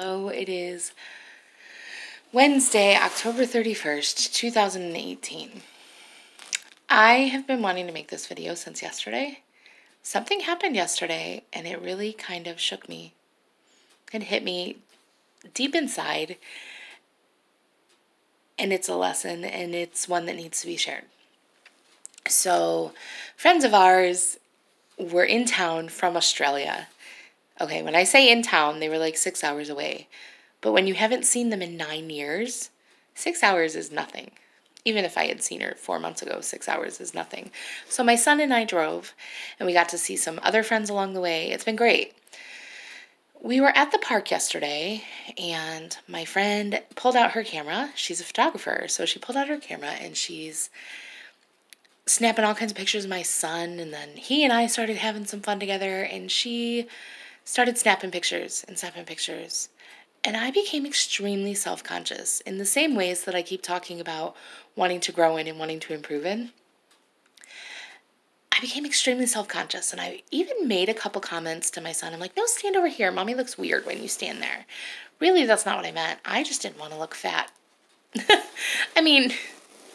Hello, it is Wednesday, October 31st, 2018. I have been wanting to make this video since yesterday. Something happened yesterday and it really kind of shook me. It hit me deep inside, and it's a lesson and it's one that needs to be shared. So, friends of ours were in town from Australia. Okay, when I say in town, they were like 6 hours away. But when you haven't seen them in 9 years, 6 hours is nothing. Even if I had seen her 4 months ago, 6 hours is nothing. So my son and I drove, and we got to see some other friends along the way. It's been great. We were at the park yesterday, and my friend pulled out her camera. She's a photographer, so she pulled out her camera, and she's snapping all kinds of pictures of my son, and then he and I started having some fun together, and she started snapping pictures. And I became extremely self-conscious in the same ways that I keep talking about wanting to grow in and wanting to improve in. I became extremely self-conscious, and I even made a couple comments to my son. I'm like, no, stand over here. Mommy looks weird when you stand there. Really, that's not what I meant. I just didn't want to look fat. I mean,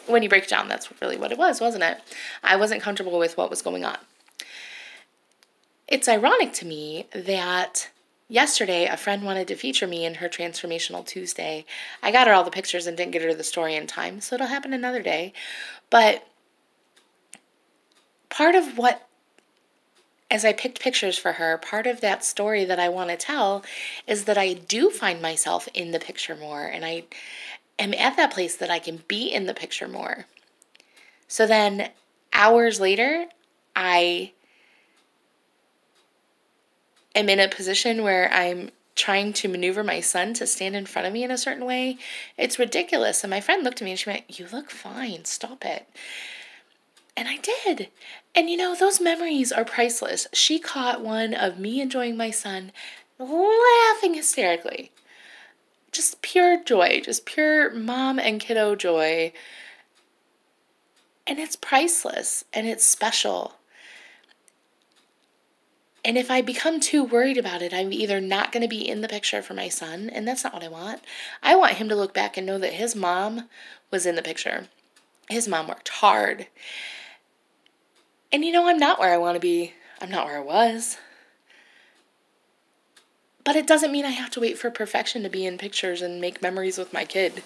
when you break it down, that's really what it was, wasn't it? I wasn't comfortable with what was going on. It's ironic to me that yesterday a friend wanted to feature me in her Transformational Tuesday. I got her all the pictures and didn't get her the story in time, so it'll happen another day. But part of what, as I picked pictures for her, part of that story that I want to tell is that I do find myself in the picture more, and I am at that place that I can be in the picture more. So then hours later, I am in a position where I'm trying to maneuver my son to stand in front of me in a certain way. It's ridiculous. And my friend looked at me and she went, "You look fine. Stop it." And I did. And you know, those memories are priceless. She caught one of me enjoying my son, laughing hysterically. Just pure joy, just pure mom and kiddo joy. And it's priceless and it's special. And if I become too worried about it, I'm either not going to be in the picture for my son, and that's not what I want. I want him to look back and know that his mom was in the picture. His mom worked hard. And you know, I'm not where I want to be. I'm not where I was. But it doesn't mean I have to wait for perfection to be in pictures and make memories with my kid.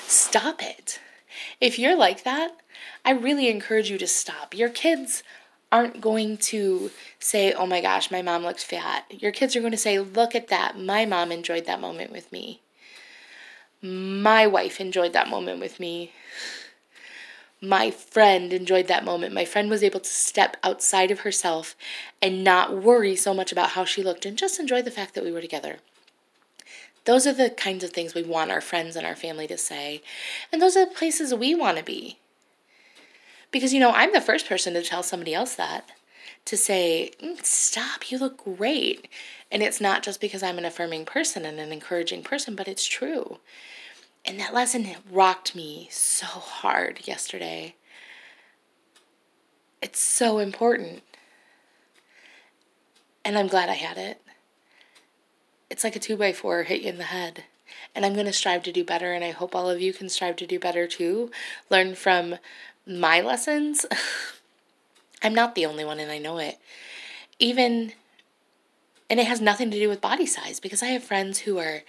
Stop it. If you're like that, I really encourage you to stop. Your kids aren't going to say, "Oh my gosh, my mom looked fat." Your kids are going to say, "Look at that. My mom enjoyed that moment with me. My wife enjoyed that moment with me. My friend enjoyed that moment. My friend was able to step outside of herself and not worry so much about how she looked and just enjoy the fact that we were together." Those are the kinds of things we want our friends and our family to say. And those are the places we want to be. Because, you know, I'm the first person to tell somebody else that. To say, "Stop, you look great." And it's not just because I'm an affirming person and an encouraging person, but it's true. And that lesson rocked me so hard yesterday. It's so important. And I'm glad I had it. It's like a 2x4 hit you in the head. And I'm going to strive to do better, and I hope all of you can strive to do better too. Learn from my lessons. I'm not the only one, and I know it. And it has nothing to do with body size, because I have friends who are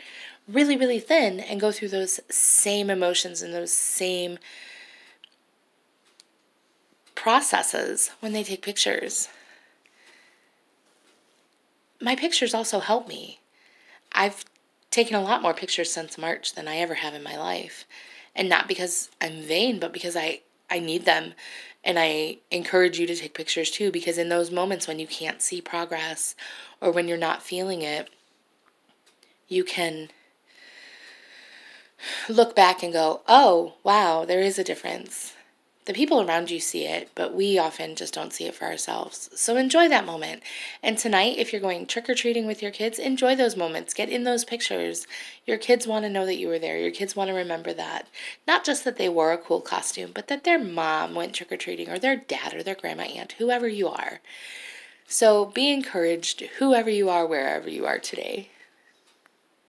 really, really thin and go through those same emotions and those same processes when they take pictures. My pictures also help me. I've taken a lot more pictures since March than I ever have in my life. And not because I'm vain, but because I need them. And I encourage you to take pictures too, because in those moments when you can't see progress or when you're not feeling it, you can look back and go, "Oh, wow, there is a difference." The people around you see it, but we often just don't see it for ourselves. So enjoy that moment. And tonight, if you're going trick-or-treating with your kids, enjoy those moments. Get in those pictures. Your kids want to know that you were there. Your kids want to remember that. Not just that they wore a cool costume, but that their mom went trick-or-treating, or their dad, or their grandma, aunt, whoever you are. So be encouraged, whoever you are, wherever you are today.